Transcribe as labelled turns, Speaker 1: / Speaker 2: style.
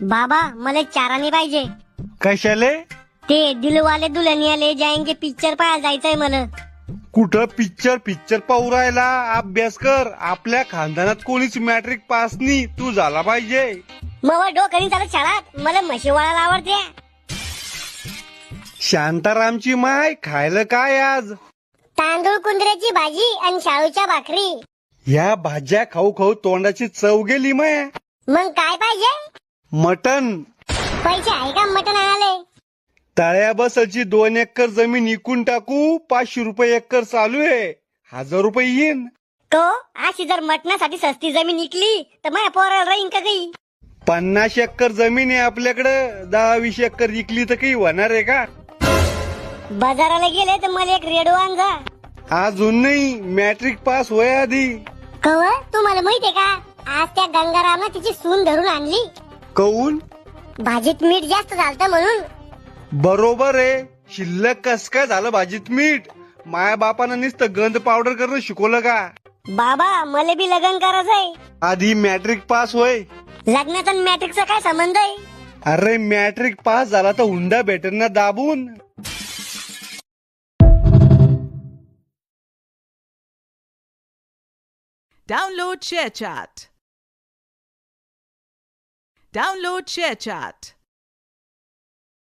Speaker 1: बाबा मला चारानी पाहिजे.
Speaker 2: कशाले?
Speaker 1: ते दिलवाले दुल्हनिया ले जाएंगे पिक्चर पाहायला जायचंय मला.
Speaker 2: कुठं पिक्चर पाहू राहिला? अभ्यास कर. आपल्या खानदानात कोणीच मॅट्रिक पास नाही, तू झाला पाहिजे.
Speaker 1: मग डोकं नाही चालत शाळात. मला म्हशी वळायला आवडते.
Speaker 2: शांतारामची माय खायला काय आज?
Speaker 1: तांदूळ कुंदऱ्याची भाजी आणि शाळूच्या भाकरी.
Speaker 2: ह्या भाज्या खाऊ खाऊ तोंडाची चव गेली माय.
Speaker 1: मग काय पाहिजे?
Speaker 2: मटन.
Speaker 1: पैसे आहे का मटण आणाले?
Speaker 2: तळ्या बसलची 2 एकर जमीन विकून टाकू. 500 रुपये एकर चालू आहे. 1000 रुपये येईन.
Speaker 1: तो अशी जर मटणासाठी सस्ती जमीन विकली तर माझ्या पोराला राहीन का काही?
Speaker 2: 50 एकर जमीन आहे आपल्याकडं. 10-20 एकर विकली तर काही होणार आहे का?
Speaker 1: बाजाराला गेले तर मला एक रेडिओ आण जा.
Speaker 2: अजून नाही, मॅट्रिक पास होय आधी.
Speaker 1: कवा तुम्हाला माहितीये का आज त्या गंगारामनं तिची सून धरून आणली.
Speaker 2: कौन?
Speaker 1: भाजीत मीठ जास्त झालतं म्हणून.
Speaker 2: बरोबर आहे. शिल्लक कस काय झालं भाजीत मीठ? माया बापानं नुसतं गंध पावडर करणं शिकवलं का?
Speaker 1: बाबा मला बी लग्न करायचंय.
Speaker 2: आधी मॅट्रिक पास होय.
Speaker 1: लग्नाचा आणि मॅट्रिकचा काय संबंध आहे?
Speaker 2: अरे मॅट्रिक पास झाला तर हुंडा भेटेल ना दाबून.
Speaker 3: Download ShareChat.